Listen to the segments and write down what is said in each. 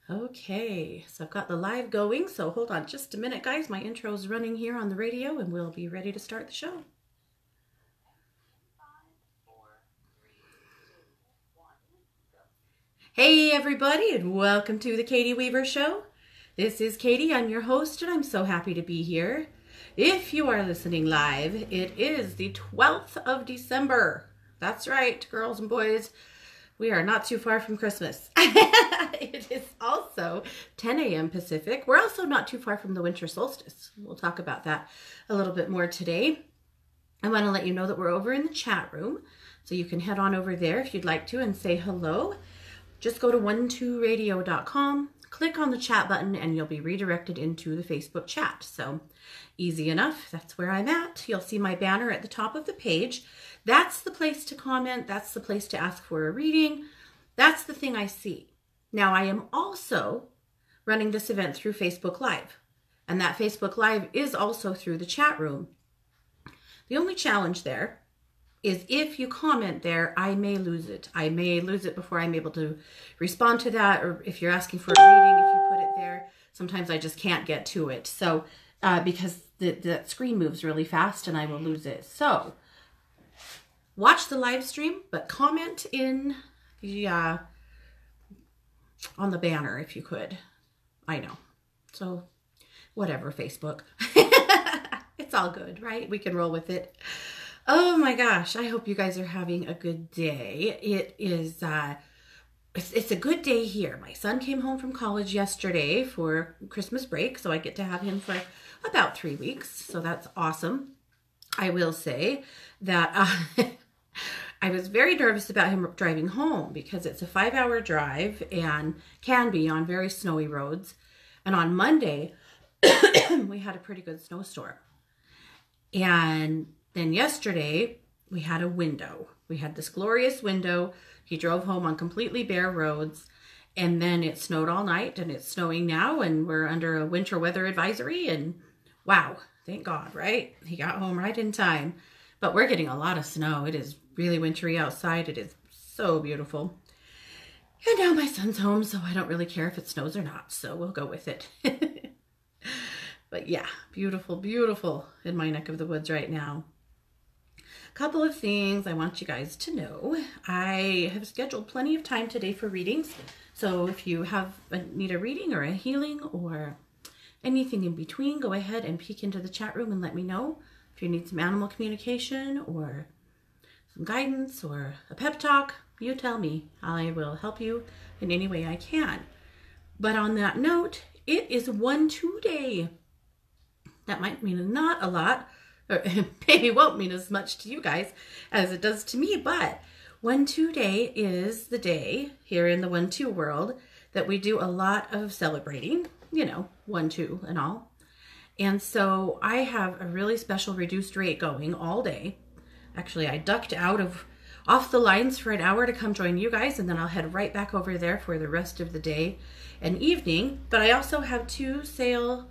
Okay, so I've got the live going, so hold on just a minute, guys. My intro's running here on the radio, and we'll be ready to start the show. Hey, everybody, and welcome to the Katie Weaver Show. This is Katie, I'm your host, and I'm so happy to be here. If you are listening live, it is the 12th of December. That's right, girls and boys. We are not too far from Christmas. It is also 10 a.m. Pacific. We're also not too far from the winter solstice. We'll talk about that a little bit more today. I want to let you know that we're over in the chat room, so you can head on over there if you'd like to and say hello. Just go to 12radio.com, click on the chat button, and you'll be redirected into the Facebook chat. So easy enough. That's where I'm at. You'll see my banner at the top of the page. That's the place to comment. That's the place to ask for a reading. That's the thing I see. Now, I am also running this event through Facebook Live, and that Facebook Live is also through the chat room. The only challenge there is if you comment there, I may lose it. I may lose it before I'm able to respond to that, or if you're asking for a reading, if you put it there, sometimes I just can't get to it. So, because the screen moves really fast and I will lose it. So, watch the live stream, but comment in the on the banner if you could. I know. So, whatever, Facebook. It's all good, right? We can roll with it. Oh my gosh, I hope you guys are having a good day. It is, it's a good day here. My son came home from college yesterday for Christmas break, so I get to have him for about 3 weeks, so that's awesome. I will say that I was very nervous about him driving home because it's a 5-hour drive and can be on very snowy roads. And on Monday, we had a pretty good snowstorm. And then yesterday, we had a window. We had this glorious window. He drove home on completely bare roads. And then it snowed all night, and it's snowing now, and we're under a winter weather advisory. And wow, thank God, right? He got home right in time. But we're getting a lot of snow. It is really wintry outside. It is so beautiful. And now my son's home, so I don't really care if it snows or not. So we'll go with it. But yeah, beautiful, beautiful in my neck of the woods right now. Couple of things I want you guys to know. I have scheduled plenty of time today for readings. So if you need a reading or a healing or anything in between, go ahead and peek into the chat room and let me know. If you need some animal communication or some guidance or a pep talk, you tell me. I will help you in any way I can. But on that note, it is 1-2 day. That might mean not a lot, or maybe won't mean as much to you guys as it does to me, but 1-2 day is the day here in the 1-2 world that we do a lot of celebrating, 1-2 and all. And so I have a really special reduced rate going all day. Actually, I ducked off the lines for an hour to come join you guys, and then I'll head right back over there for the rest of the day and evening. But I also have 2 sales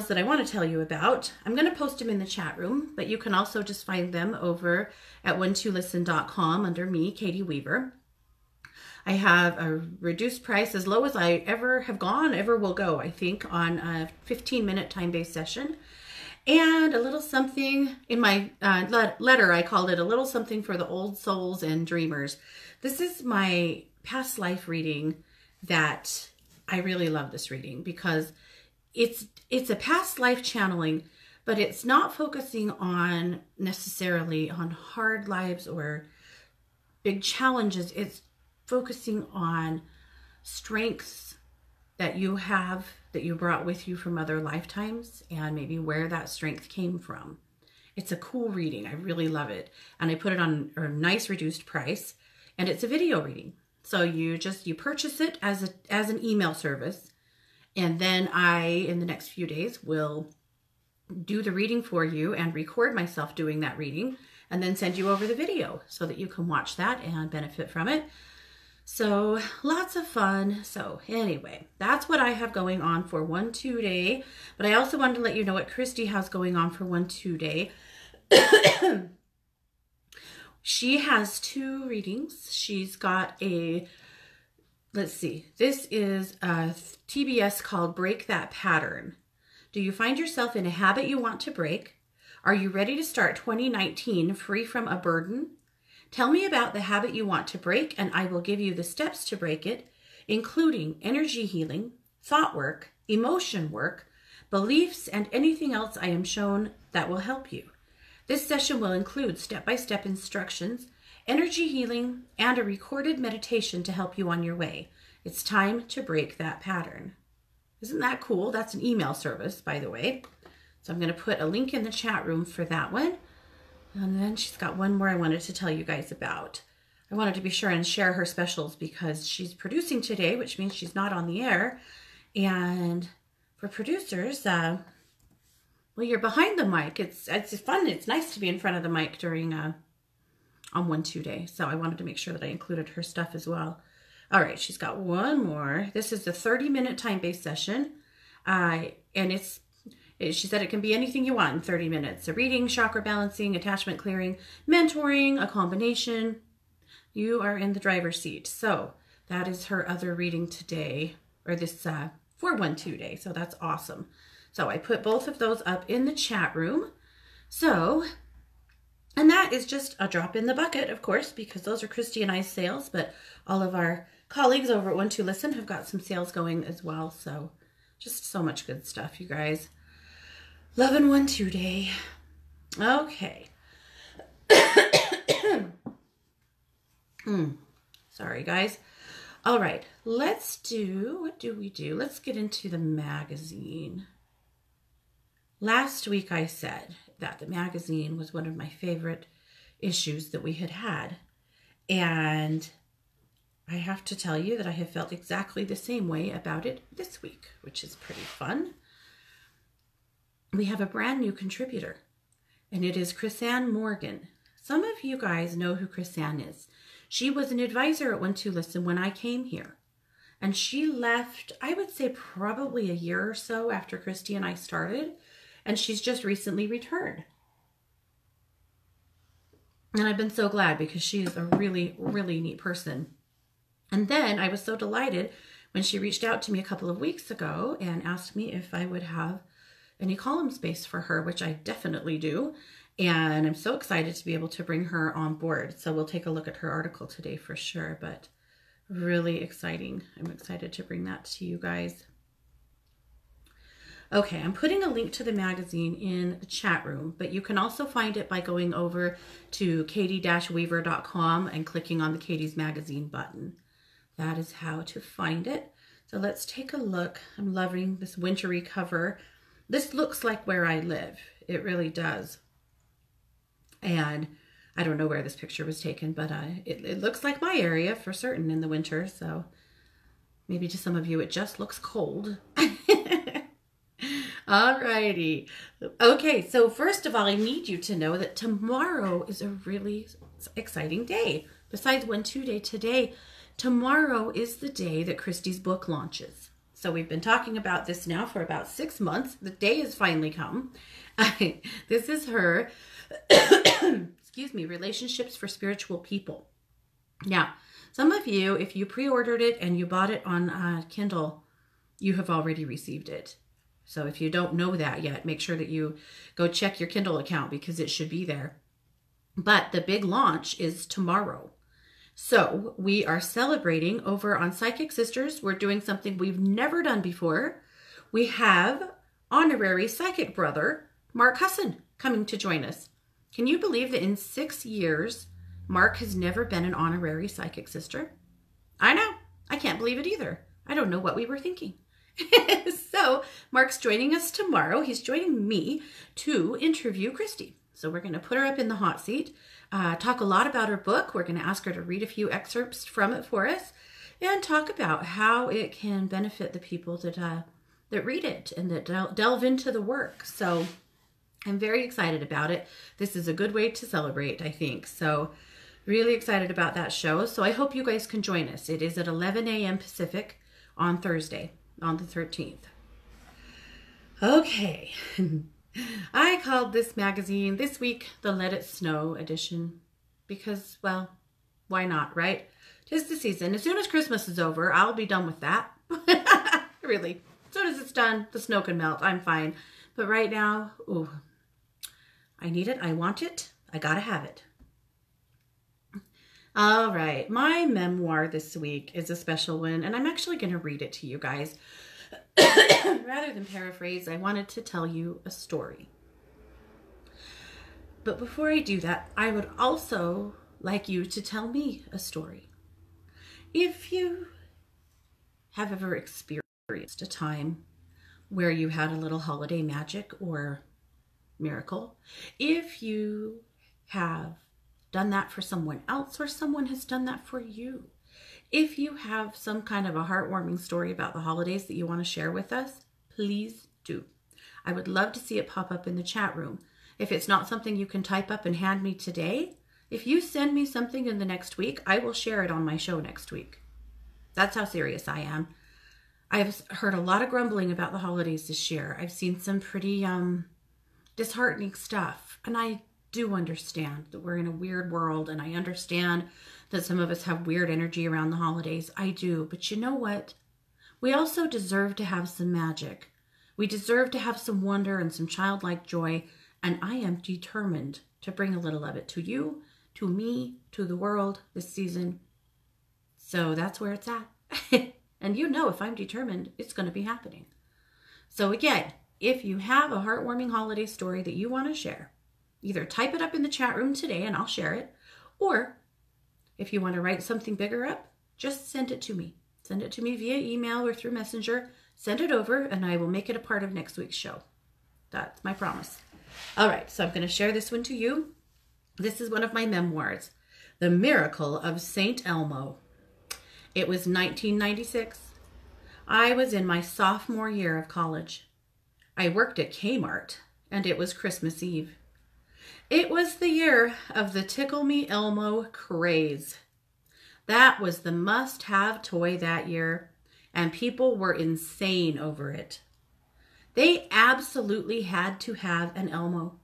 that I want to tell you about. I'm going to post them in the chat room, but you can also just find them over at 12listen.com under me, Katie Weaver. I have a reduced price as low as I ever will go, I think, on a 15-minute time-based session. And a little something in my letter, I called it a little something for the old souls and dreamers. This is my past life reading that I really love this reading because it's a past life channeling, but it's not focusing on necessarily on hard lives or big challenges. It's focusing on strengths that you have, that you brought with you from other lifetimes, and maybe where that strength came from. It's a cool reading. I really love it. And I put it on a nice reduced price, and it's a video reading. So you purchase it as an email service. And then in the next few days, will do the reading for you and record myself doing that reading and then send you over the video so that you can watch that and benefit from it. So lots of fun. So anyway, that's what I have going on for 1-2 day. But I also wanted to let you know what Christy has going on for 1-2 day. She has 2 readings. She's got a let's see. This is a TBS called Break That Pattern. Do you find yourself in a habit you want to break? Are you ready to start 2019 free from a burden? Tell me about the habit you want to break, and I will give you the steps to break it, including energy healing, thought work, emotion work, beliefs, and anything else I am shown that will help you. This session will include step-by-step instructions, energy healing, and a recorded meditation to help you on your way. It's time to break that pattern. Isn't that cool? That's an email service, by the way. So I'm going to put a link in the chat room for that one. And then she's got one more I wanted to tell you guys about. I wanted to be sure and share her specials because she's producing today, which means she's not on the air. And for producers, well, you're behind the mic. It's fun. It's nice to be in front of the mic during on 1-2 day. So I wanted to make sure that I included her stuff as well. All right, she's got one more. This is the 30-minute time-based session. And she said it can be anything you want in 30 minutes. A reading, chakra balancing, attachment clearing, mentoring, a combination. You are in the driver's seat. So that is her other reading today, or this 412 day. So that's awesome. So I put both of those up in the chat room. So, and that is just a drop in the bucket, of course, because those are Christy and I's sales, but all of our colleagues over at 1-2 Listen have got some sales going as well. So just so much good stuff, you guys. Love and 1-2 day. Okay. Sorry, guys. All right. Let's do, what do we do? Let's get into the magazine. Last week I said that the magazine was one of my favorite issues that we had had. And I have to tell you that I have felt exactly the same way about it this week, which is pretty fun. We have a brand new contributor, and it is Chrisanne Morgan. Some of you guys know who Chrisanne is. She was an advisor at 1-2 Listen when I came here, and she left, I would say probably a year or so after Christy and I started, and she's just recently returned. And I've been so glad because she is a really, really neat person. And then I was so delighted when she reached out to me a couple of weeks ago and asked me if I would have any column space for her, which I definitely do. And I'm so excited to be able to bring her on board. So we'll take a look at her article today for sure, but really exciting. I'm excited to bring that to you guys. Okay, I'm putting a link to the magazine in the chat room, but you can also find it by going over to katie-weaver.com and clicking on the Katie's Magazine button. That is how to find it. So let's take a look. I'm loving this wintry cover. This looks like where I live. It really does. And I don't know where this picture was taken, but it looks like my area for certain in the winter. So maybe to some of you, it just looks cold. Alrighty. Okay, so first of all, I need you to know that tomorrow is a really exciting day. Besides 1-2 day today, tomorrow is the day that Christy's book launches. So we've been talking about this now for about 6 months. The day has finally come. This is her, excuse me, Relationships for Spiritual People. Now, some of you, if you pre-ordered it and you bought it on Kindle, you have already received it. So if you don't know that yet, make sure that you go check your Kindle account because it should be there. But the big launch is tomorrow. So we are celebrating over on Psychic Sisters. We're doing something we've never done before. We have honorary psychic brother, Mark Husson, coming to join us. Can you believe that in 6 years, Mark has never been an honorary psychic sister? I know. I can't believe it either. I don't know what we were thinking. So Mark's joining us tomorrow. He's joining me to interview Christy. So we're going to put her up in the hot seat, talk a lot about her book. We're going to ask her to read a few excerpts from it for us and talk about how it can benefit the people that read it and that delve into the work. So I'm very excited about it. This is a good way to celebrate, I think. So really excited about that show. So I hope you guys can join us. It is at 11 a.m. Pacific on Thursday, on the 13th. Okay. I called this magazine this week the Let It Snow edition because, well, why not, right? 'Tis the season. As soon as Christmas is over, I'll be done with that. Really. As soon as it's done, the snow can melt. I'm fine. But right now, ooh, I need it. I want it. I gotta have it. All right. My memoir this week is a special one, and I'm actually going to read it to you guys. Rather than paraphrase, I wanted to tell you a story. But before I do that, I would also like you to tell me a story. If you have ever experienced a time where you had a little holiday magic or miracle, if you have done that for someone else or someone has done that for you, if you have some kind of a heartwarming story about the holidays that you want to share with us, please do. I would love to see it pop up in the chat room. If it's not something you can type up and hand me today, if you send me something in the next week, I will share it on my show next week. That's how serious I am. I've heard a lot of grumbling about the holidays this year. I've seen some pretty disheartening stuff, and I do understand that we're in a weird world, and I understand that some of us have weird energy around the holidays. I do, but you know what? We also deserve to have some magic. We deserve to have some wonder and some childlike joy, and I am determined to bring a little of it to you, to me, to the world this season. So that's where it's at. And you know, if I'm determined, it's going to be happening. So again, if you have a heartwarming holiday story that you want to share, either type it up in the chat room today and I'll share it, or if you want to write something bigger up, just send it to me. Send it to me via email or through Messenger. Send it over and I will make it a part of next week's show. That's my promise. All right, so I'm going to share this one to you. This is one of my memoirs, The Miracle of St. Elmo. It was 1996. I was in my sophomore year of college. I worked at Kmart, and it was Christmas Eve. It was the year of the Tickle Me Elmo craze. That was the must-have toy that year, and people were insane over it. They absolutely had to have an Elmo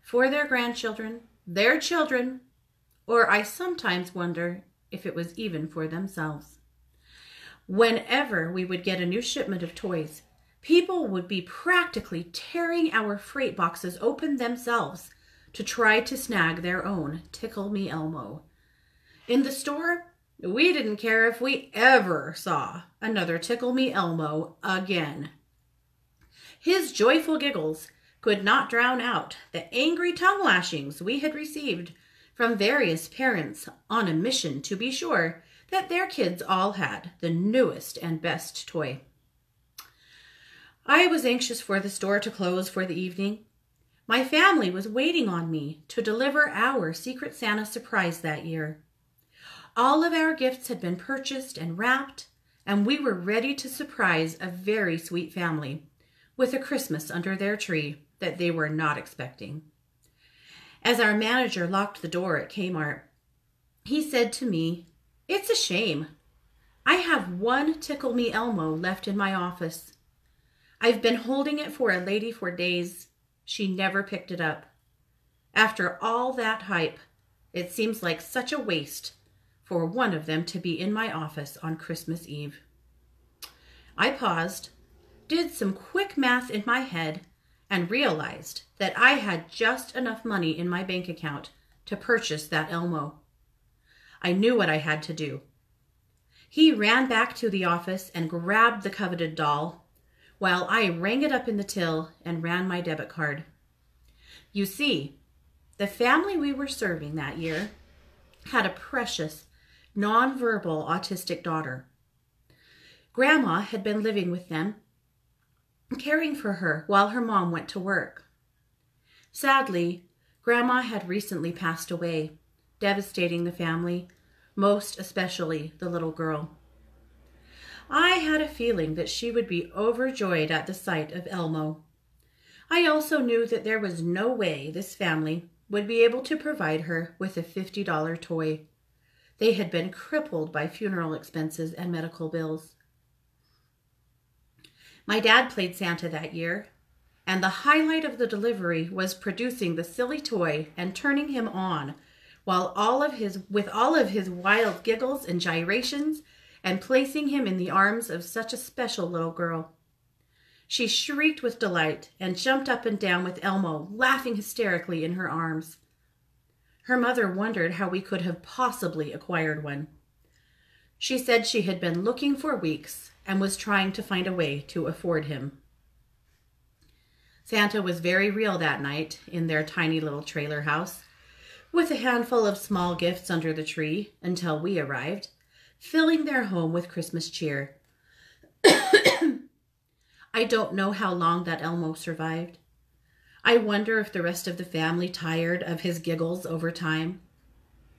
for their grandchildren, their children, or I sometimes wonder if it was even for themselves. Whenever we would get a new shipment of toys, people would be practically tearing our freight boxes open themselves to try to snag their own Tickle Me Elmo. In the store, we didn't care if we ever saw another Tickle Me Elmo again. His joyful giggles could not drown out the angry tongue lashings we had received from various parents on a mission to be sure that their kids all had the newest and best toy. I was anxious for the store to close for the evening. My family was waiting on me to deliver our Secret Santa surprise that year. All of our gifts had been purchased and wrapped, and we were ready to surprise a very sweet family with a Christmas under their tree that they were not expecting. As our manager locked the door at Kmart, he said to me, "It's a shame. I have one Tickle Me Elmo left in my office. I've been holding it for a lady for days. She never picked it up. After all that hype, it seems like such a waste for one of them to be in my office on Christmas Eve." I paused, did some quick math in my head, and realized that I had just enough money in my bank account to purchase that Elmo. I knew what I had to do. He ran back to the office and grabbed the coveted doll, while I rang it up in the till and ran my debit card. You see, the family we were serving that year had a precious, nonverbal autistic daughter. Grandma had been living with them, caring for her while her mom went to work. Sadly, Grandma had recently passed away, devastating the family, most especially the little girl. I had a feeling that she would be overjoyed at the sight of Elmo. I also knew that there was no way this family would be able to provide her with a $50 toy. They had been crippled by funeral expenses and medical bills. My dad played Santa that year, and the highlight of the delivery was producing the silly toy and turning him on with all of his wild giggles and gyrations, and placing him in the arms of such a special little girl. She shrieked with delight and jumped up and down with Elmo, laughing hysterically in her arms. Her mother wondered how we could have possibly acquired one. She said she had been looking for weeks and was trying to find a way to afford him. Santa was very real that night in their tiny little trailer house, with a handful of small gifts under the tree until we arrived, filling their home with Christmas cheer. I don't know how long that Elmo survived. I wonder if the rest of the family tired of his giggles over time.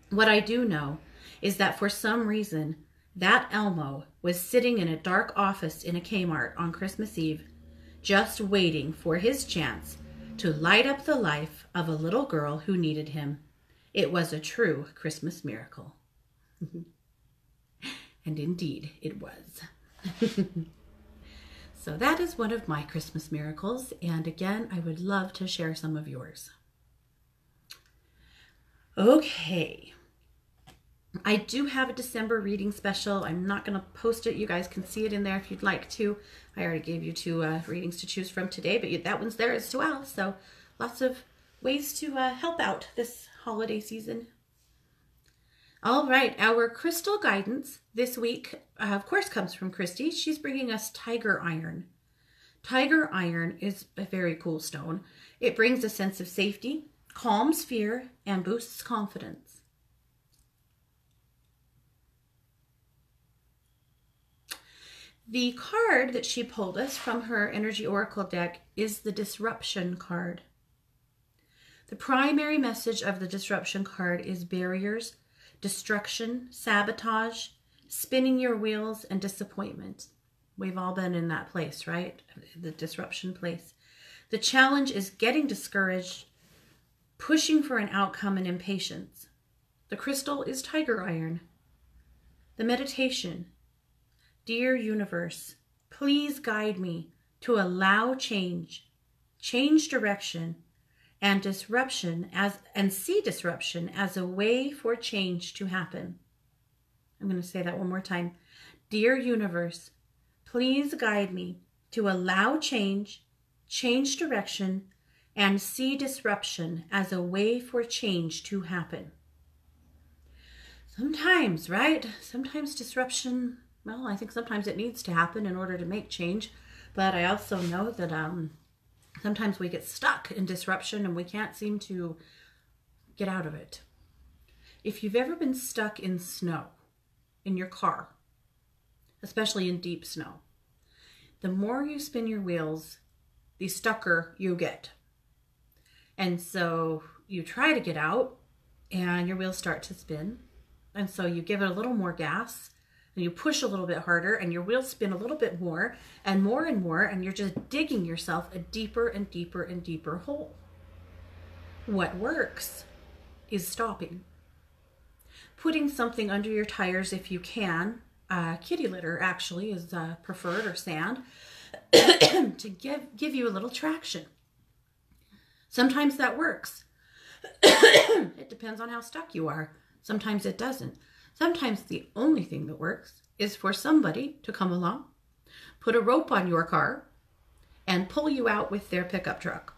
What I do know is that for some reason, that Elmo was sitting in a dark office in a Kmart on Christmas Eve, just waiting for his chance to light up the life of a little girl who needed him. It was a true Christmas miracle. And indeed, it was. So that is one of my Christmas miracles, and again, I would love to share some of yours. Okay. I do have a December reading special. I'm not going to post it. You guys can see it in there if you'd like to. I already gave you 2 readings to choose from today, but that one's there as well. So lots of ways to help out this holiday season. All right, our crystal guidance this week, of course, comes from Christy. She's bringing us tiger iron. Tiger iron is a very cool stone. It brings a sense of safety, calms fear, and boosts confidence. The card that she pulled us from her Energy Oracle deck is the Disruption card. The primary message of the Disruption card is barriers, destruction, sabotage, spinning your wheels, and disappointment. We've all been in that place, right? The disruption place. The challenge is getting discouraged, pushing for an outcome, and impatience. The crystal is tiger iron. The meditation. Dear universe, please guide me to allow change direction, and see disruption as a way for change to happen. I'm going to say that one more time. Dear universe, please guide me to allow change direction, and see disruption as a way for change to happen. Sometimes, right? Sometimes disruption, well, I think sometimes it needs to happen in order to make change, but I also know that sometimes we get stuck in disruption and we can't seem to get out of it. If you've ever been stuck in snow, in your car, especially in deep snow, the more you spin your wheels, the stucker you get. And so you try to get out and your wheels start to spin. And so you give it a little more gas and you push a little bit harder and your wheels spin a little bit more and more and more, and you're just digging yourself a deeper and deeper and deeper hole. What works is stopping. Putting something under your tires if you can. Kitty litter actually is preferred, or sand, to give you a little traction. Sometimes that works. It depends on how stuck you are. Sometimes it doesn't. Sometimes the only thing that works is for somebody to come along, put a rope on your car, and pull you out with their pickup truck.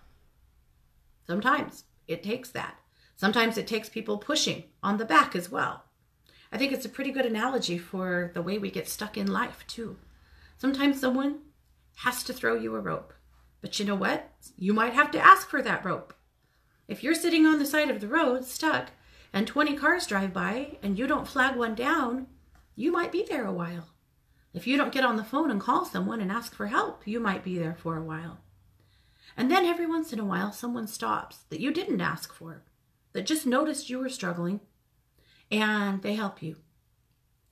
Sometimes it takes that. Sometimes it takes people pushing on the back as well. I think it's a pretty good analogy for the way we get stuck in life too. Sometimes someone has to throw you a rope. But you know what? You might have to ask for that rope. If you're sitting on the side of the road stuck and 20 cars drive by and you don't flag one down, you might be there a while. If you don't get on the phone and call someone and ask for help, you might be there for a while. And then every once in a while, someone stops that you didn't ask for, that just noticed you were struggling, and they help you.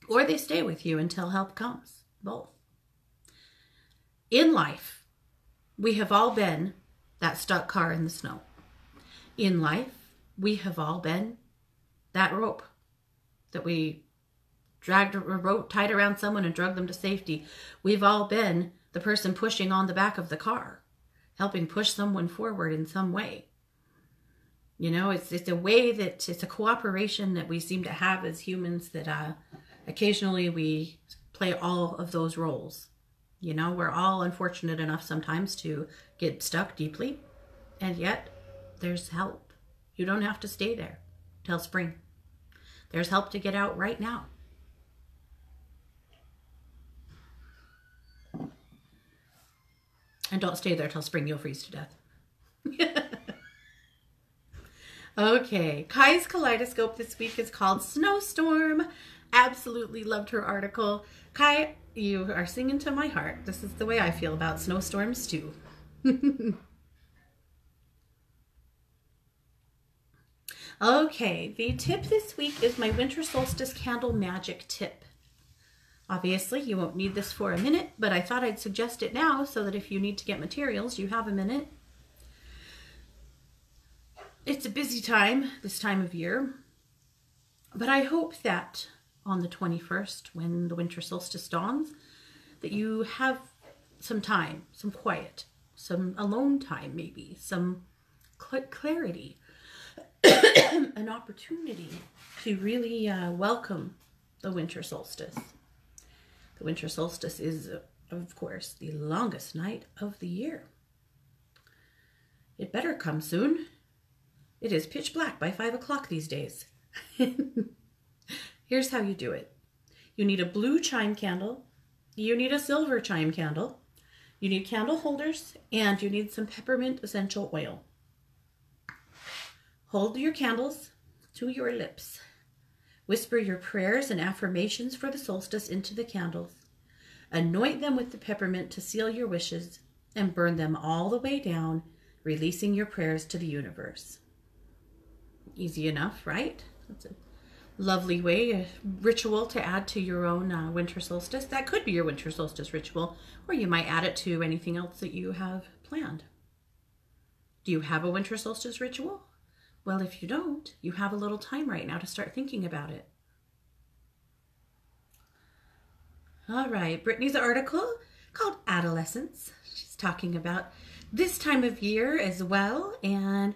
Or they stay with you until help comes. Both. In life, we have all been that stuck car in the snow. In life, we have all been that rope that we dragged a rope tied around someone and drug them to safety. We've all been the person pushing on the back of the car, helping push someone forward in some way. You know, it's a way that it's a cooperation that we seem to have as humans, that occasionally we play all of those roles. You know, we're all unfortunate enough sometimes to get stuck deeply, and yet there's help. You don't have to stay there till spring. There's help to get out right now. And don't stay there till spring, you'll freeze to death. Okay, Kai's kaleidoscope this week is called Snowstorm. Absolutely loved her article. Kai, you are singing to my heart. This is the way I feel about snowstorms too. Okay, the tip this week is my winter solstice candle magic tip. Obviously, you won't need this for a minute, but I thought I'd suggest it now so that if you need to get materials, you have a minute. It's a busy time, this time of year, but I hope that on the 21st, when the winter solstice dawns, that you have some time, some quiet, some alone time maybe, some clarity, an opportunity to really welcome the winter solstice. The winter solstice is, of course, the longest night of the year. It better come soon. It is pitch black by 5 o'clock these days. Here's how you do it. You need a blue chime candle. You need a silver chime candle. You need candle holders, and you need some peppermint essential oil. Hold your candles to your lips. Whisper your prayers and affirmations for the solstice into the candles. Anoint them with the peppermint to seal your wishes, and burn them all the way down, releasing your prayers to the universe. Easy enough, right? That's a lovely way, a ritual to add to your own winter solstice. That could be your winter solstice ritual, or you might add it to anything else that you have planned. Do you have a winter solstice ritual? Well, if you don't, you have a little time right now to start thinking about it. All right, Brittany's article called Adolescence. She's talking about this time of year as well, and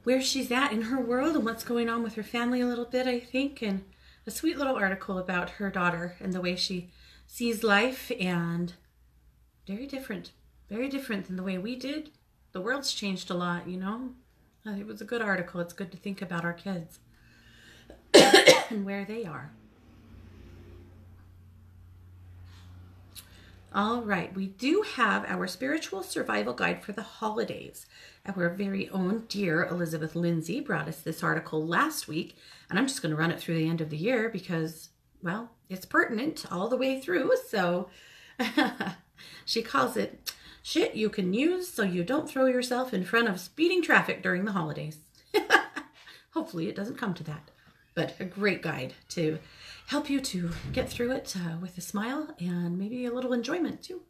where she's at in her world and what's going on with her family a little bit, I think, and a sweet little article about her daughter and the way she sees life, and very different than the way we did. The world's changed a lot, you know. It was a good article. It's good to think about our kids and where they are. All right, we do have our spiritual survival guide for the holidays. Our very own dear Elizabeth Lindsay brought us this article last week, and I'm just going to run it through the end of the year because, well, it's pertinent all the way through. So she calls it shit you can use so you don't throw yourself in front of speeding traffic during the holidays. Hopefully it doesn't come to that, but a great guide to help you to get through it with a smile and maybe a little enjoyment too.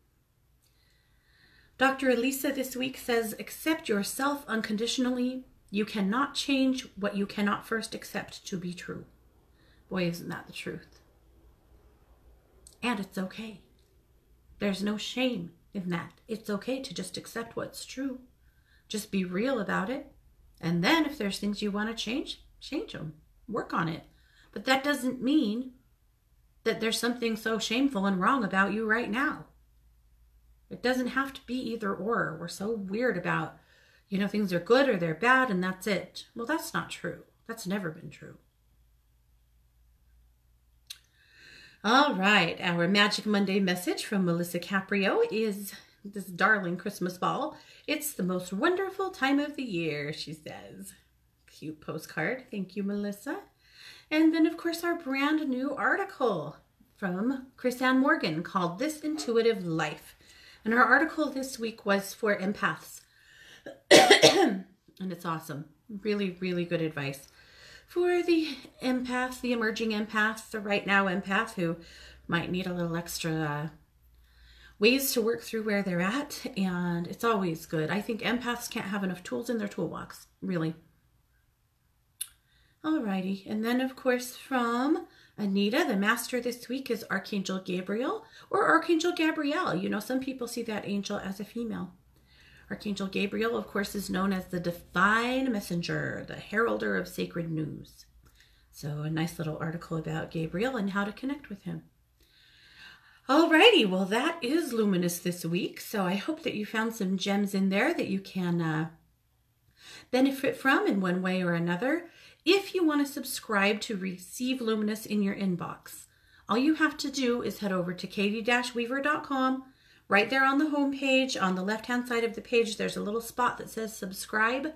Dr. Elisa this week says, accept yourself unconditionally. You cannot change what you cannot first accept to be true. Boy, isn't that the truth. And it's okay. There's no shame in that. It's okay to just accept what's true. Just be real about it. And then if there's things you want to change them. Work on it. But that doesn't mean that there's something so shameful and wrong about you right now. It doesn't have to be either or. We're so weird about, things are good or they're bad and that's it. Well, that's not true. That's never been true. All right, our Magic Monday message from Melissa Caprio is this darling Christmas ball. It's the most wonderful time of the year, she says. Cute postcard. Thank you, Melissa. And then, of course, our brand new article from Chrisanne Morgan called This Intuitive Life. And our article this week was for empaths. And it's awesome. Really, really good advice for the empaths, the emerging empaths, the right now empath who might need a little extra ways to work through where they're at. And it's always good. I think empaths can't have enough tools in their toolbox, really. Alrighty, and then of course from Anita, the master this week is Archangel Gabriel or Archangel Gabrielle. Some people see that angel as a female. Archangel Gabriel, of course, is known as the divine messenger, the heralder of sacred news. So a nice little article about Gabriel and how to connect with him. Alrighty, well, that is Luminous this week. So I hope that you found some gems in there that you can benefit from in one way or another. If you want to subscribe to receive Luminous in your inbox, all you have to do is head over to katie-weaver.com. Right there on the home page, on the left-hand side of the page, there's a little spot that says subscribe.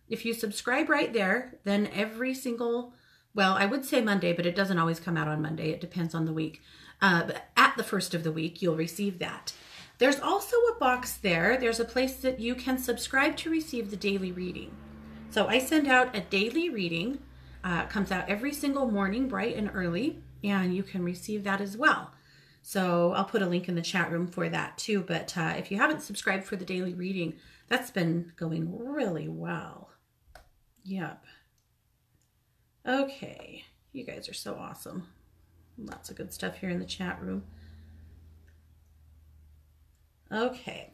If you subscribe right there, then every single, well, I would say Monday, but it doesn't always come out on Monday. It depends on the week. But at the first of the week, you'll receive that. There's also a box there. There's a place that you can subscribe to receive the daily reading. So I send out a daily reading. It comes out every single morning, bright and early, and you can receive that as well. So I'll put a link in the chat room for that too. But if you haven't subscribed for the daily reading, that's been going really well. Yep. Okay. You guys are so awesome. Lots of good stuff here in the chat room. Okay.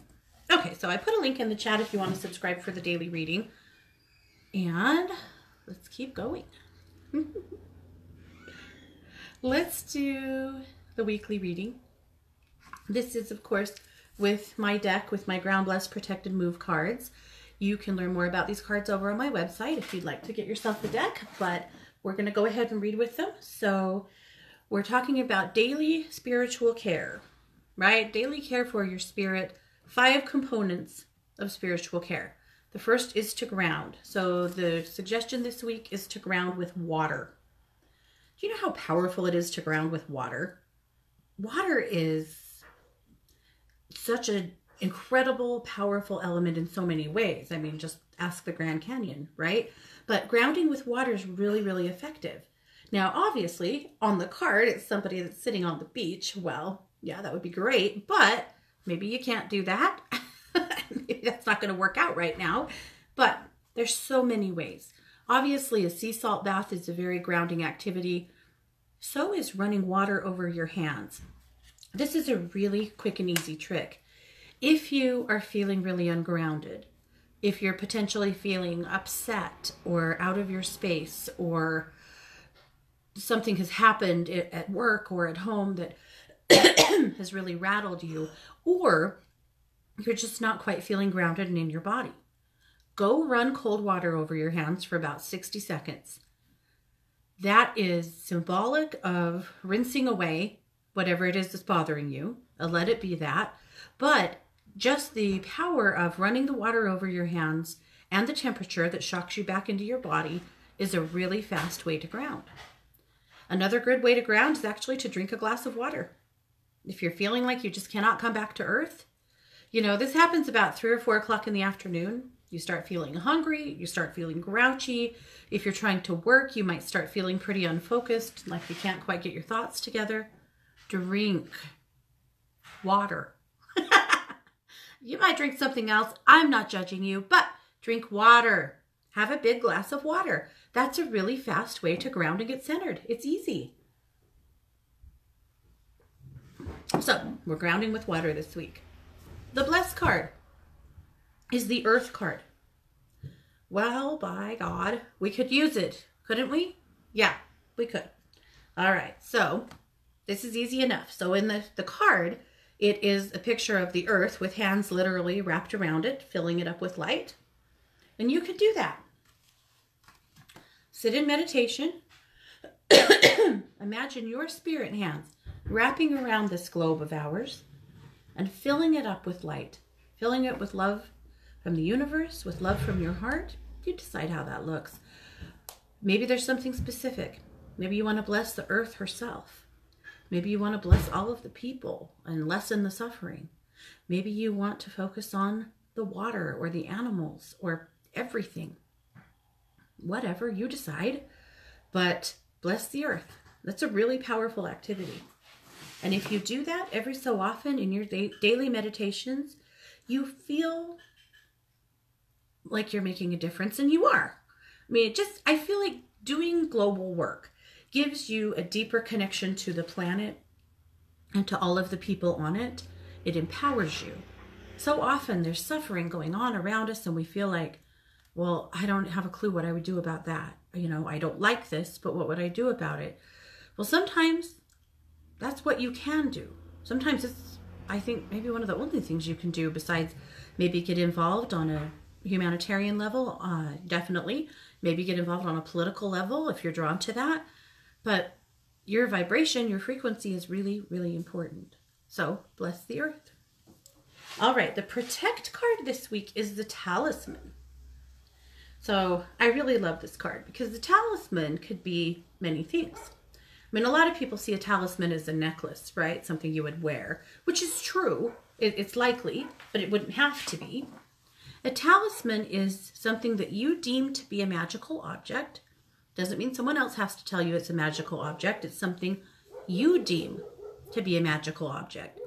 Okay, so I put a link in the chat if you want to subscribe for the daily reading. And let's keep going. Let's do the weekly reading. This is, of course, with my deck, with my Ground Blessed, Protected, Move cards. You can learn more about these cards over on my website if you'd like to get yourself a deck, but we're going to go ahead and read with them. So we're talking about daily spiritual care, right? Daily care for your spirit. 5 components of spiritual care. The first is to ground. So the suggestion this week is to ground with water. Do you know how powerful it is to ground with water? Water is such an incredible, powerful element in so many ways. I mean, just ask the Grand Canyon, right? But grounding with water is really, really effective. Now, obviously, on the card, it's somebody that's sitting on the beach. Well, yeah, that would be great, but maybe you can't do that. Maybe that's not going to work out right now. But there's so many ways. Obviously, a sea salt bath is a very grounding activity. So is running water over your hands. This is a really quick and easy trick. If you are feeling really ungrounded, if you're potentially feeling upset or out of your space, or something has happened at work or at home that has really rattled you, or you're just not quite feeling grounded and in your body, go run cold water over your hands for about 60 seconds. That is symbolic of rinsing away whatever it is that's bothering you. Let it be that. But just the power of running the water over your hands and the temperature that shocks you back into your body is a really fast way to ground. Another good way to ground is actually to drink a glass of water. If you're feeling like you just cannot come back to earth, you know, this happens about 3 or 4 o'clock in the afternoon. You start feeling hungry, you start feeling grouchy. If you're trying to work, you might start feeling pretty unfocused, like you can't quite get your thoughts together. Drink water. You might drink something else. I'm not judging you, but drink water. Have a big glass of water. That's a really fast way to ground and get centered. It's easy. So we're grounding with water this week. The Blessed card is the Earth card. Well, by God, we could use it, couldn't we? Yeah, we could. All right, so this is easy enough. So in the card, it is a picture of the Earth with hands literally wrapped around it, filling it up with light. And you could do that. Sit in meditation. Imagine your spirit hands wrapping around this globe of ours and filling it up with light, filling it with love from the universe, with love from your heart. You decide how that looks. Maybe there's something specific. Maybe you want to bless the Earth herself. Maybe you want to bless all of the people and lessen the suffering. Maybe you want to focus on the water or the animals or everything. Whatever, you decide. But bless the Earth. That's a really powerful activity. And if you do that every so often in your daily meditations, you feel like you're making a difference, and you are. I mean, I feel like doing global work gives you a deeper connection to the planet and to all of the people on it. It empowers you. So often there's suffering going on around us and we feel like, well, I don't have a clue what I would do about that. You know, I don't like this, but what would I do about it? Well, sometimes that's what you can do. Sometimes it's, I think, maybe one of the only things you can do besides maybe get involved on a humanitarian level, definitely. Maybe get involved on a political level if you're drawn to that. But your vibration, your frequency is really, really important. So bless the earth. All right, the protect card this week is the talisman. So I really love this card because the talisman could be many things. I mean, a lot of people see a talisman as a necklace, right? Something you would wear, which is true. It's likely, but it wouldn't have to be. A talisman is something that you deem to be a magical object. Doesn't mean someone else has to tell you it's a magical object. It's something you deem to be a magical object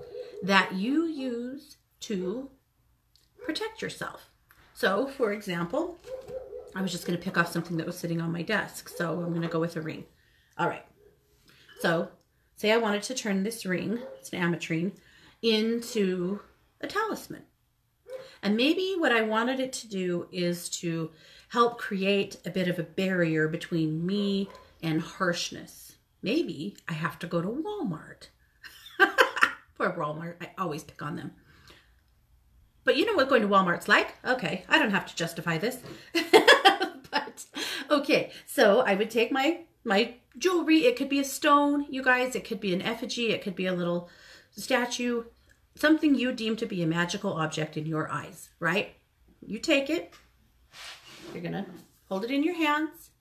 that you use to protect yourself. So, for example, I was just going to pick off something that was sitting on my desk. So I'm going to go with a ring. All right. So say I wanted to turn this ring, it's an ametrine, into a talisman. And maybe what I wanted it to do is to help create a bit of a barrier between me and harshness. Maybe I have to go to Walmart. Poor Walmart. I always pick on them. But you know what going to Walmart's like? Okay, I don't have to justify this. But, okay, so I would take my jewelry. It could be a stone, you guys. It could be an effigy. It could be a little statue. Something you deem to be a magical object in your eyes, right? You take it. You're going to hold it in your hands.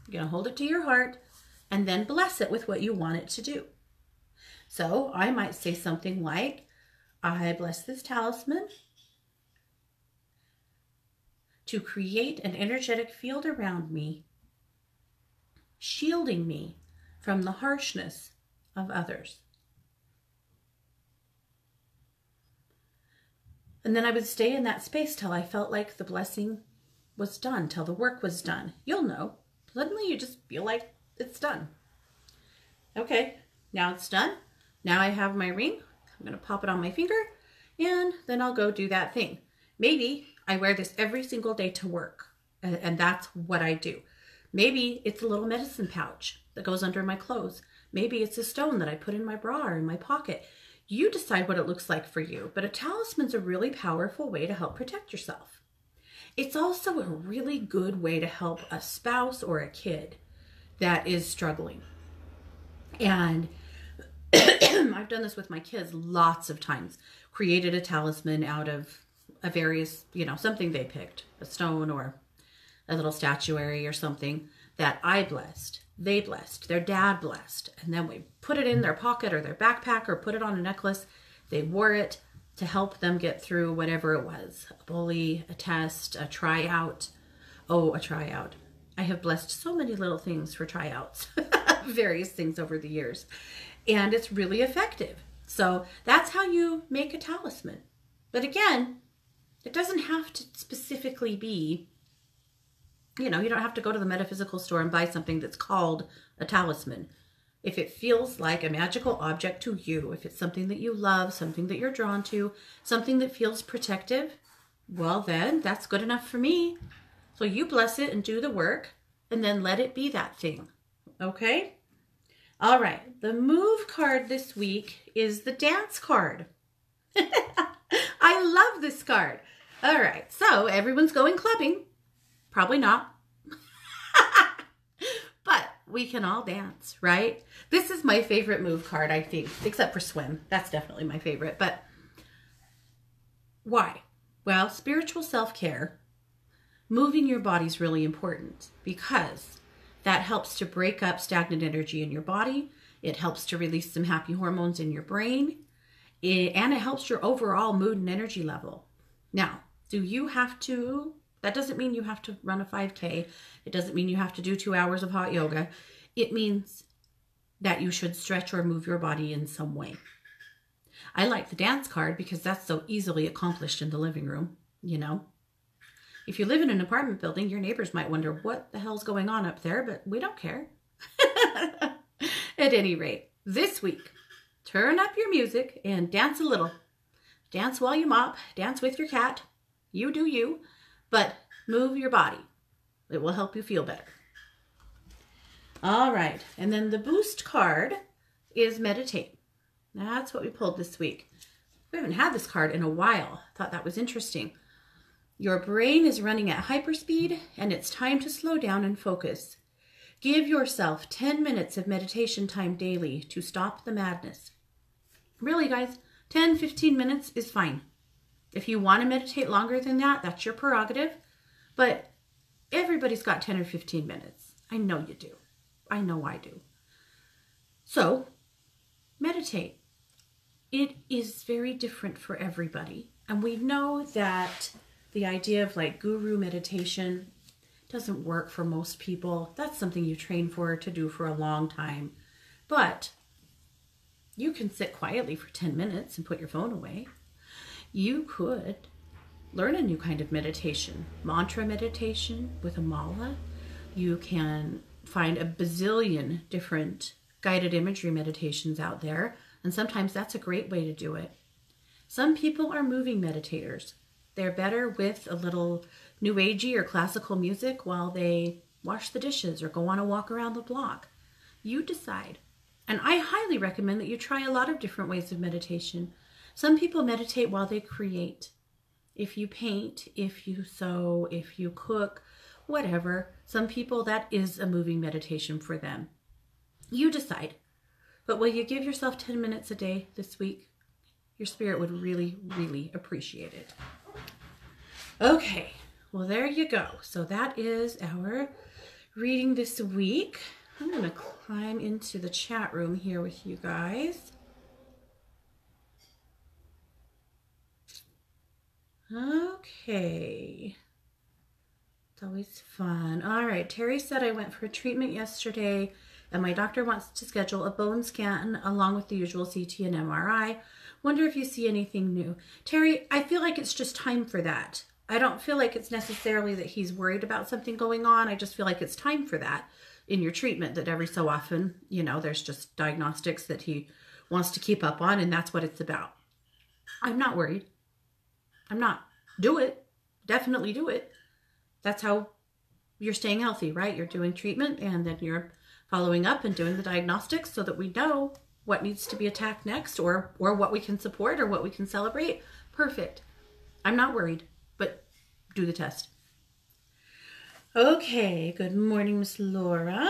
You're going to hold it to your heart. And then bless it with what you want it to do. So I might say something like, I bless this talisman to create an energetic field around me, shielding me from the harshness of others. And then I would stay in that space till I felt like the blessing was done, till the work was done. You'll know. Suddenly you just feel like it's done. Okay, now it's done. Now I have my ring. I'm going to pop it on my finger, and then I'll go do that thing. Maybe I wear this every single day to work, and that's what I do. Maybe it's a little medicine pouch that goes under my clothes. Maybe it's a stone that I put in my bra or in my pocket. You decide what it looks like for you, but a talisman's a really powerful way to help protect yourself. It's also a really good way to help a spouse or a kid that is struggling. And I've done this with my kids lots of times. Created a talisman out of a various, something they picked, a stone or a little statuary or something that I blessed, they blessed, their dad blessed. And then we put it in their pocket or their backpack or put it on a necklace. They wore it to help them get through whatever it was, a bully, a test, a tryout. Oh, a tryout. I have blessed so many little things for tryouts, various things over the years. And it's really effective. So that's how you make a talisman. But again, it doesn't have to specifically be, you don't have to go to the metaphysical store and buy something that's called a talisman. If it feels like a magical object to you, if it's something that you love, something that you're drawn to, something that feels protective, well then that's good enough for me. So you bless it and do the work and then let it be that thing. Okay? All right, the move card this week is the dance card. I love this card. All right, so everyone's going clubbing. Probably not. But we can all dance, right? This is my favorite move card, I think, except for swim. That's definitely my favorite. But why? Well, spiritual self-care, moving your body is really important because that helps to break up stagnant energy in your body. It helps to release some happy hormones in your brain. And it helps your overall mood and energy level. Now, do you have to, that doesn't mean you have to run a 5K. It doesn't mean you have to do 2 hours of hot yoga. It means that you should stretch or move your body in some way. I like the dance card because that's so easily accomplished in the living room, If you live in an apartment building, your neighbors might wonder what the hell's going on up there, but we don't care. At any rate, this week, turn up your music and dance a little. Dance while you mop, dance with your cat. You do you, but move your body. It will help you feel better. All right, and then the boost card is meditate. That's what we pulled this week. We haven't had this card in a while. Thought that was interesting. Your brain is running at hyperspeed, and it's time to slow down and focus. Give yourself 10 minutes of meditation time daily to stop the madness. Really, guys, 10, 15 minutes is fine. If you want to meditate longer than that, that's your prerogative. But everybody's got 10 or 15 minutes. I know you do. I know I do. So, meditate. It is very different for everybody. And we know that the idea of like guru meditation doesn't work for most people. That's something you train for to do for a long time. But you can sit quietly for 10 minutes and put your phone away. You could learn a new kind of meditation, mantra meditation with a mala. You can find a bazillion different guided imagery meditations out there, and sometimes that's a great way to do it. Some people are moving meditators. They're better with a little new agey or classical music while they wash the dishes or go on a walk around the block. You decide. And I highly recommend that you try a lot of different ways of meditation. Some people meditate while they create. If you paint, if you sew, if you cook, whatever. Some people, that is a moving meditation for them. You decide. But will you give yourself 10 minutes a day this week? Your spirit would really, really appreciate it. Okay, well, there you go. So that is our reading this week. I'm going to climb into the chat room here with you guys. Okay. It's always fun. All right, Terry said I went for a treatment yesterday and my doctor wants to schedule a bone scan along with the usual CT and MRI. Wonder if you see anything new. Terry, I feel like it's just time for that. I don't feel like it's necessarily that he's worried about something going on. I just feel like it's time for that in your treatment, that every so often, you know, there's just diagnostics that he wants to keep up on, and that's what it's about. I'm not worried. I'm not. Do it. Definitely do it. That's how you're staying healthy, right? You're doing treatment and then you're following up and doing the diagnostics so that we know what needs to be attacked next, or what we can support or what we can celebrate. Perfect. I'm not worried, but do the test. Okay, good morning, Miss Laura.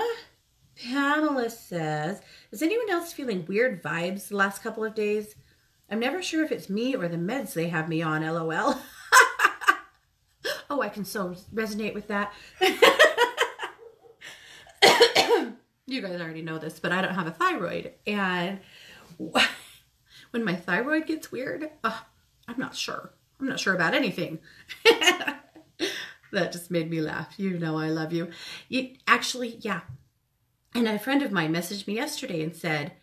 Pamela says, is anyone else feeling weird vibes the last couple of days? I'm never sure if it's me or the meds they have me on, LOL. Oh, I can so resonate with that. You guys already know this, but I don't have a thyroid. And when my thyroid gets weird, I'm not sure. I'm not sure about anything. That just made me laugh. You know I love you. Actually, yeah. And a friend of mine messaged me yesterday and said,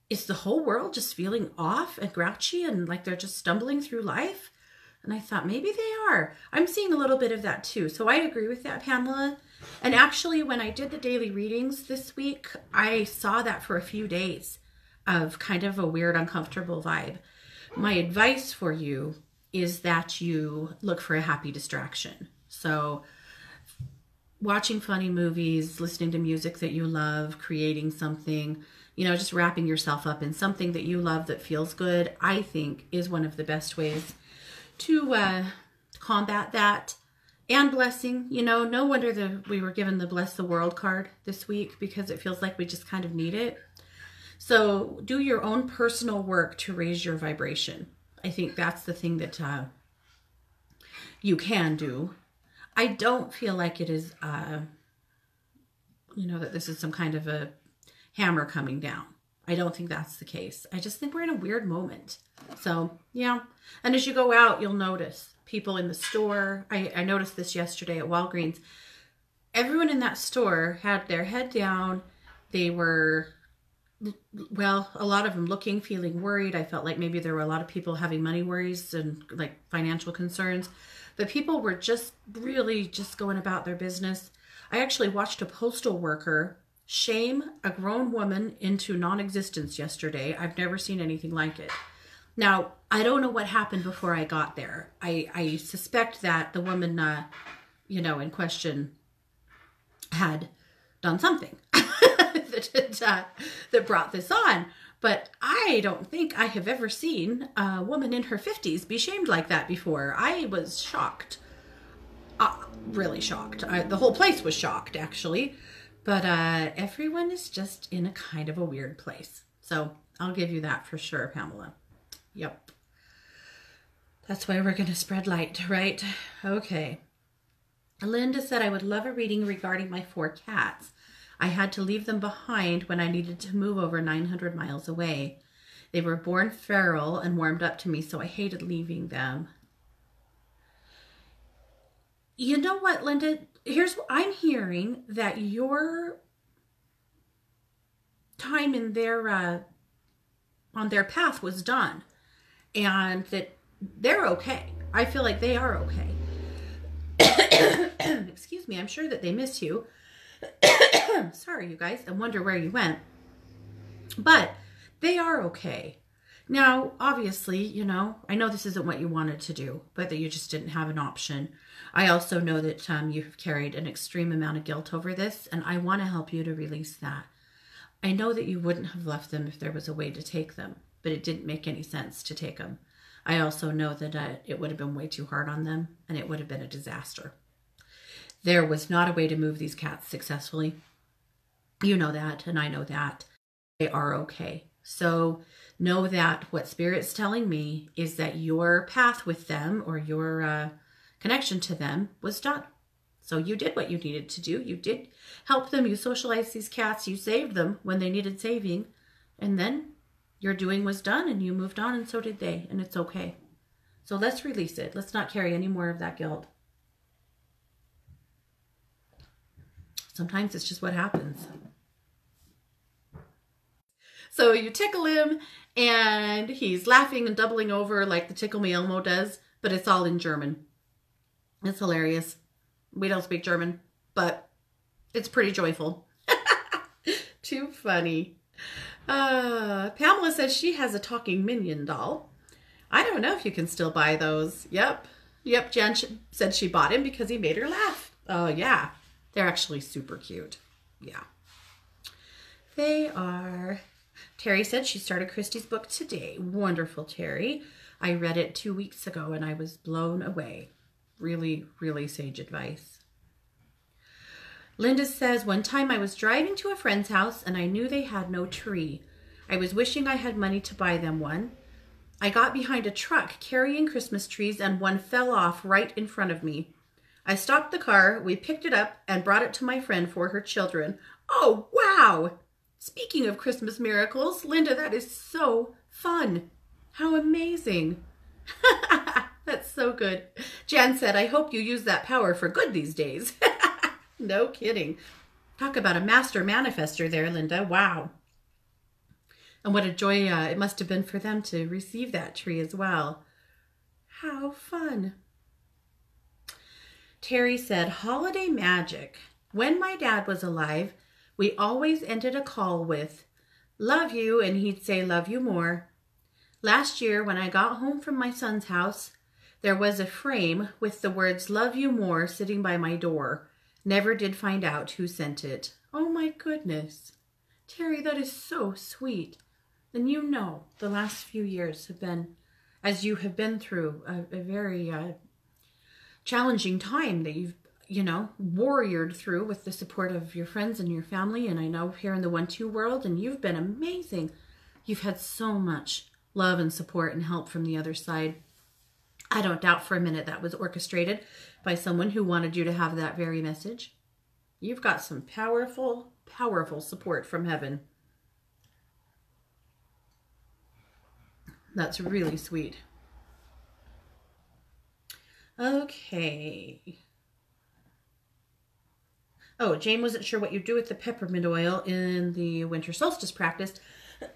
is the whole world just feeling off and grouchy and like they're just stumbling through life? And I thought, maybe they are. I'm seeing a little bit of that too. So I agree with that, Pamela. And actually, when I did the daily readings this week, I saw that for a few days of kind of a weird, uncomfortable vibe. My advice for you is that you look for a happy distraction. So watching funny movies, listening to music that you love, creating something, you know, just wrapping yourself up in something that you love that feels good, I think is one of the best ways to combat that. And blessing, you know, no wonder we were given the Bless the World card this week, because it feels like we just kind of need it. So do your own personal work to raise your vibration. I think that's the thing that you can do. I don't feel like it is, you know, that this is some kind of a hammer coming down. I don't think that's the case. I just think we're in a weird moment. So, yeah. And as you go out, you'll notice people in the store. I noticed this yesterday at Walgreens. Everyone in that store had their head down. They were, well, a lot of them looking, feeling worried. I felt like maybe there were a lot of people having money worries and like financial concerns. But people were just really just going about their business. I actually watched a postal worker shame a grown woman into non-existence yesterday. I've never seen anything like it. Now, I don't know what happened before I got there. I suspect that the woman, in question had done something that brought this on. But I don't think I have ever seen a woman in her 50s be shamed like that before. I was shocked. Really shocked. The whole place was shocked, actually. But everyone is just in a kind of a weird place. So I'll give you that for sure, Pamela. Yep. That's why we're going to spread light, right? Okay. Linda said, I would love a reading regarding my 4 cats. I had to leave them behind when I needed to move over 900 miles away. They were born feral and warmed up to me, so I hated leaving them. You know what, Linda? Here's what I'm hearing, that your time in their on their path was done, and that they're okay. I feel like they are okay. Excuse me. I'm sure that they miss you. Sorry, you guys. I wonder where you went. But they are okay. Now, obviously, I know this isn't what you wanted to do, but that you just didn't have an option. I also know that you've carried an extreme amount of guilt over this, and I want to help you to release that. I know that you wouldn't have left them if there was a way to take them, but it didn't make any sense to take them. I also know that it would have been way too hard on them, and it would have been a disaster. There was not a way to move these cats successfully. You know that, and I know that. They are okay. So know that what Spirit's telling me is that your path with them, or your connection to them, was done. So you did what you needed to do. You did help them. You socialized these cats. You saved them when they needed saving. And then your doing was done, and you moved on, and so did they. And it's okay. So let's release it. Let's not carry any more of that guilt. Sometimes it's just what happens. So you tickle him, and he's laughing and doubling over like the Tickle Me Elmo does, but it's all in German. It's hilarious. We don't speak German, but it's pretty joyful. Too funny. Pamela says she has a talking minion doll. I don't know if you can still buy those. Yep. Jen said she bought him because he made her laugh. Oh, yeah. They're actually super cute. Yeah. They are. Terry said she started Christy's book today. Wonderful, Terry. I read it 2 weeks ago and I was blown away. Really, really sage advice. Linda says, one time I was driving to a friend's house and I knew they had no tree. I was wishing I had money to buy them one. I got behind a truck carrying Christmas trees and one fell off right in front of me. I stopped the car, we picked it up and brought it to my friend for her children. Oh, wow! Speaking of Christmas miracles, Linda, that is so fun. How amazing. That's so good. Jan said, I hope you use that power for good these days. No kidding. Talk about a master manifester there, Linda. Wow. And what a joy it must have been for them to receive that tree as well. How fun. Terry said, holiday magic. When my dad was alive, we always ended a call with, love you, and he'd say, love you more. Last year, when I got home from my son's house, there was a frame with the words, love you more, sitting by my door. Never did find out who sent it. Oh my goodness. Terry, that is so sweet. And you know, the last few years have been, as you have been through, a very challenging time that you've, warriored through with the support of your friends and your family. And I know here in the 1-2 world, and you've been amazing. You've had so much love and support and help from the other side. I don't doubt for a minute that was orchestrated by someone who wanted you to have that very message. You've got some powerful, powerful support from heaven. That's really sweet. Okay. Oh, Jane wasn't sure what you do with the peppermint oil in the winter solstice practice.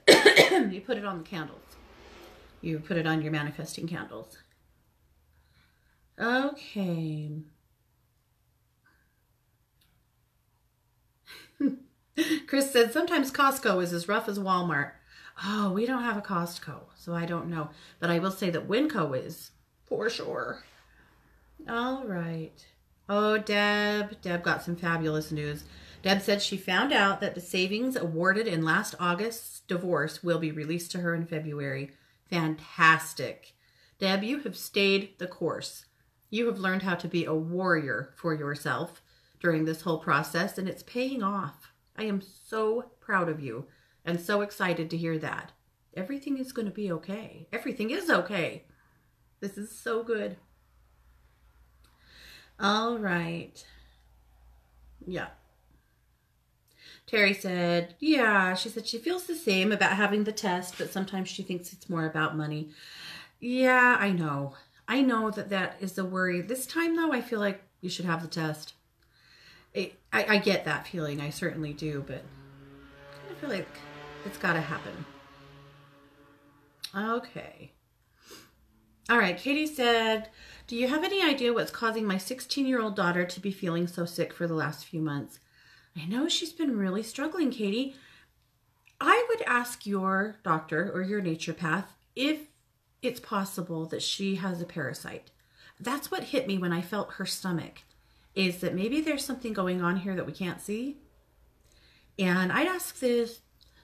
You put it on the candles. You put it on your manifesting candles. Okay. Chris said, sometimes Costco is as rough as Walmart. Oh, we don't have a Costco, so I don't know. But I will say that Winco is, for sure. All right. Oh, Deb got some fabulous news. Deb said she found out that the savings awarded in last August's divorce will be released to her in February. Fantastic. Deb, you have stayed the course. You have learned how to be a warrior for yourself during this whole process, and it's paying off. I am so proud of you and so excited to hear that. Everything is going to be okay. Everything is okay. This is so good. All right. Yeah. Terry said, yeah, she said she feels the same about having the test, but sometimes she thinks it's more about money. Yeah, I know. I know that is the worry. This time, though, I feel like you should have the test. I get that feeling. I certainly do, but I kind of feel like it's got to happen. Okay. All right. Katie said, do you have any idea what's causing my 16-year-old daughter to be feeling so sick for the last few months? I know she's been really struggling, Katie. I would ask your doctor or your naturopath if it's possible that she has a parasite. That's what hit me when I felt her stomach, is that maybe there's something going on here that we can't see. And I'd ask this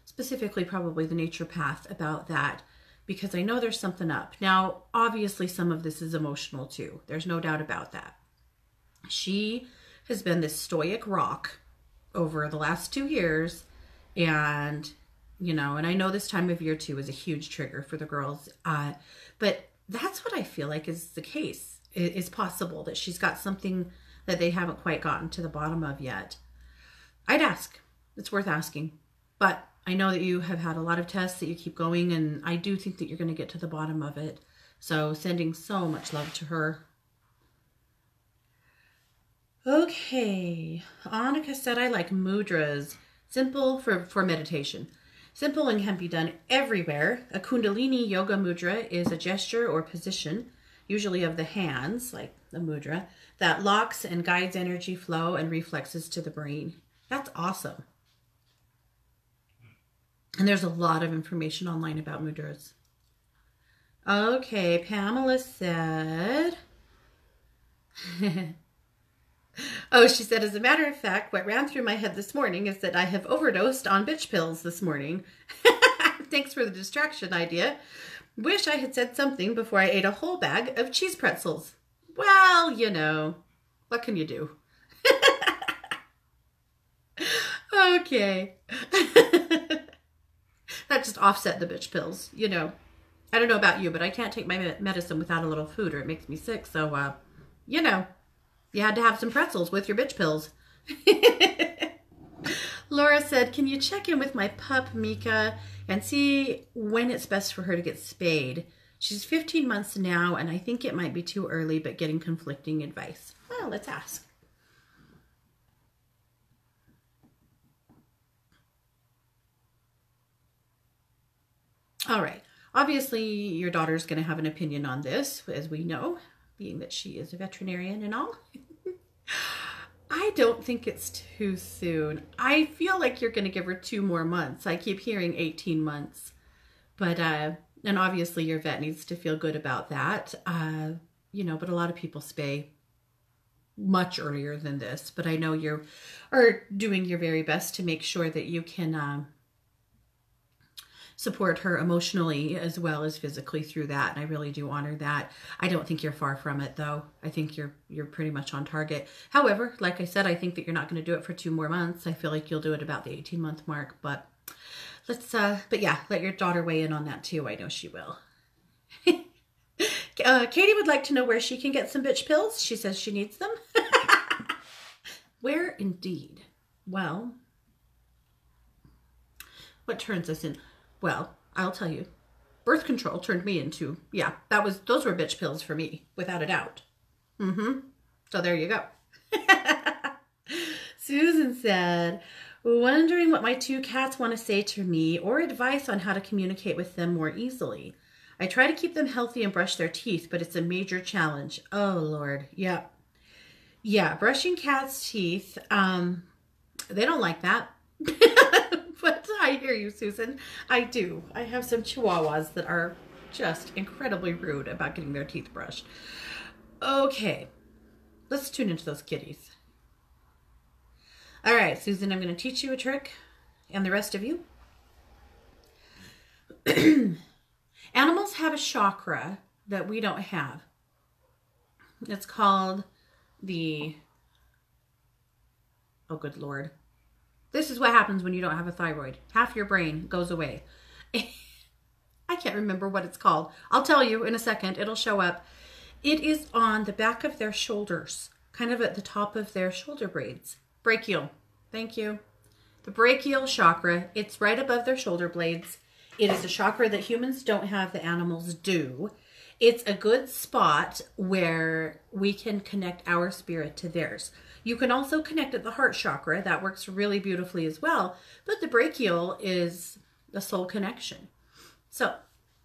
specifically probably the naturopath about that, because I know there's something up. Now, obviously some of this is emotional too. There's no doubt about that. She has been this stoic rock over the last 2 years, and and I know this time of year too is a huge trigger for the girls, but that's what I feel like is the case. It is possible that she's got something that they haven't quite gotten to the bottom of yet. I'd ask. It's worth asking. But I know that you have had a lot of tests, that you keep going, and I do think that you're going to get to the bottom of it. So sending so much love to her. Okay, Annika said, I like mudras. Simple for meditation. Simple and can be done everywhere. A Kundalini yoga mudra is a gesture or position, usually of the hands, like the mudra, that locks and guides energy flow and reflexes to the brain. That's awesome. And there's a lot of information online about mudras. Okay, Pamela said... Oh, she said, as a matter of fact, what ran through my head this morning is that I have overdosed on bitch pills this morning. Thanks for the distraction idea. Wish I had said something before I ate a whole bag of cheese pretzels. Well, what can you do? Okay. That just offset the bitch pills, I don't know about you, but I can't take my medicine without a little food or it makes me sick. So, you had to have some pretzels with your bitch pills. Laura said, can you check in with my pup, Mika, and see when it's best for her to get spayed? She's 15 months now, and I think it might be too early, but getting conflicting advice. Well, let's ask. All right. Obviously, your daughter's going to have an opinion on this, as we know, being that she is a veterinarian and all. I don't think it's too soon. I feel like you're going to give her 2 more months. I keep hearing 18 months. But, and obviously your vet needs to feel good about that. But a lot of people spay much earlier than this. But I know you are doing your very best to make sure that you can support her emotionally as well as physically through that. And I really do honor that. I don't think you're far from it, though. I think you're pretty much on target. However, like I said, I think that you're not going to do it for 2 more months. I feel like you'll do it about the 18-month mark. But but yeah, let your daughter weigh in on that too. I know she will. Katie would like to know where she can get some bitch pills. She says she needs them. Where indeed? Well, what turns us in? Well, I'll tell you, birth control turned me into, those were bitch pills for me, without a doubt. So there you go. Susan said, wondering what my 2 cats want to say to me or advice on how to communicate with them more easily. I try to keep them healthy and brush their teeth, but it's a major challenge. Oh, Lord. Yeah. Yeah, brushing cats' teeth, they don't like that. But I hear you, Susan. I do. I have some Chihuahuas that are just incredibly rude about getting their teeth brushed. Okay, let's tune into those kitties. All right, Susan, I'm going to teach you a trick, and the rest of you. Animals have a chakra that we don't have. It's called the, oh good Lord. This is what happens when you don't have a thyroid. Half your brain goes away. I can't remember what it's called. I'll tell you in a second. It'll show up. It is on the back of their shoulders, kind of at the top of their shoulder blades. Brachial. Thank you. The brachial chakra. It's right above their shoulder blades. It is a chakra that humans don't have, the animals do. It's a good spot where we can connect our spirit to theirs. You can also connect at the heart chakra. That works really beautifully as well. But the brachial is the soul connection. So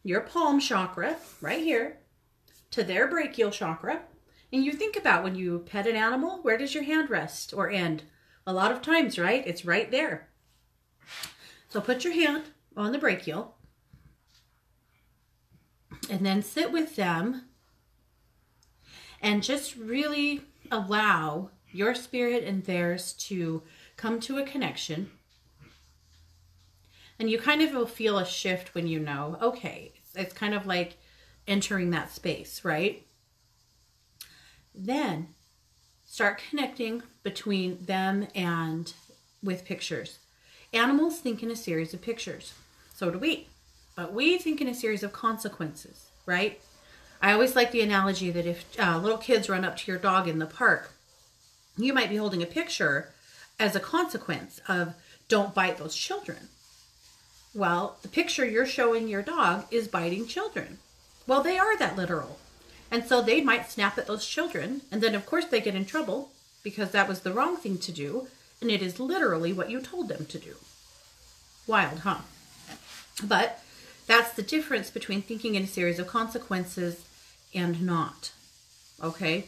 your palm chakra right here to their brachial chakra. And you think about when you pet an animal, where does your hand rest or end? A lot of times, right? It's right there. So put your hand on the brachial and then sit with them and just really allow your spirit and theirs to come to a connection. And you kind of will feel a shift when you know, okay, it's kind of like entering that space, right? Then start connecting between them and with pictures. Animals think in a series of pictures. So do we. But we think in a series of consequences, right? I always like the analogy that if little kids run up to your dog in the park, you might be holding a picture as a consequence of don't bite those children. Well, the picture you're showing your dog is biting children. Well, they are that literal. And so they might snap at those children. And then, of course, they get in trouble because that was the wrong thing to do. And it is literally what you told them to do. Wild, huh? But that's the difference between thinking in a series of consequences and not. Okay?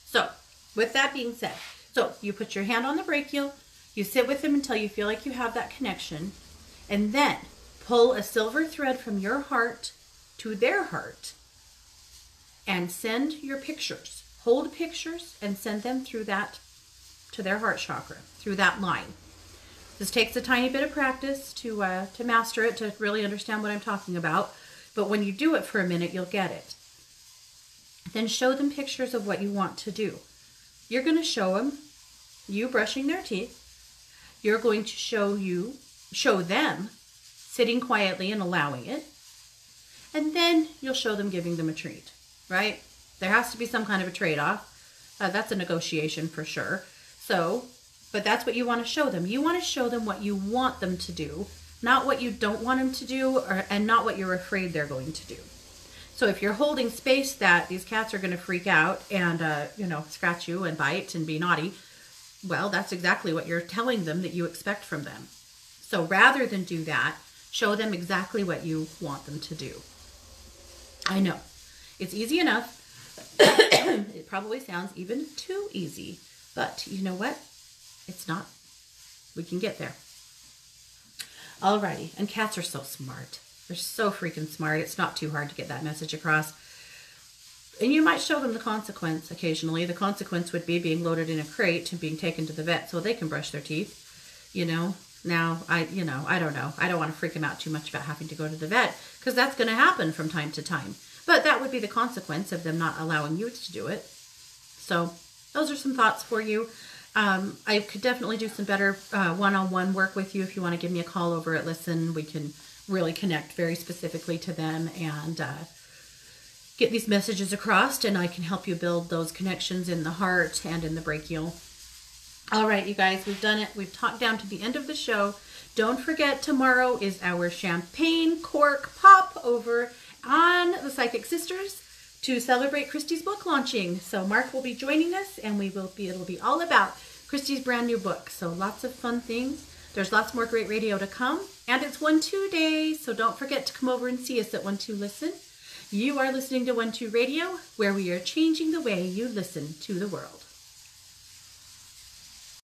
So, with that being said, so you put your hand on the brachial, you sit with them until you feel like you have that connection, and then pull a silver thread from your heart to their heart and send your pictures. Hold pictures and send them through that to their heart chakra, through that line. This takes a tiny bit of practice to master it, to really understand what I'm talking about. But when you do it for a minute, you'll get it. Then show them pictures of what you want to do. You're going to show them you brushing their teeth. You're going to show them sitting quietly and allowing it. And then you'll show them giving them a treat, right? There has to be some kind of a trade-off. That's a negotiation for sure. So, but that's what you want to show them. You want to show them what you want them to do, not what you don't want them to do, and not what you're afraid they're going to do. So if you're holding space that these cats are going to freak out and, scratch you and bite and be naughty, well, that's exactly what you're telling them that you expect from them. So rather than do that, show them exactly what you want them to do. I know. It's easy enough. It probably sounds even too easy. But you know what? It's not. We can get there. Alrighty. And cats are so smart. They're so freaking smart. It's not too hard to get that message across. And you might show them the consequence occasionally. The consequence would be being loaded in a crate and being taken to the vet so they can brush their teeth. Now, I don't know. I don't want to freak them out too much about having to go to the vet because that's going to happen from time to time. But that would be the consequence of them not allowing you to do it. So those are some thoughts for you. I could definitely do some better one-on-one work with you if you want to give me a call over at Listen. We can really connect very specifically to them and get these messages across, and I can help you build those connections in the heart and in the brachial. All right, you guys, we've done it. We've talked down to the end of the show. Don't forget, tomorrow is our champagne cork pop over on the Psychic Sisters to celebrate Christy's book launching. So Mark will be joining us, and it'll be all about Christy's brand new book. So lots of fun things. There's lots more great radio to come, and it's 1-2 Day, so don't forget to come over and see us at 1-2 Listen. You are listening to 1-2 Radio, where we are changing the way you listen to the world.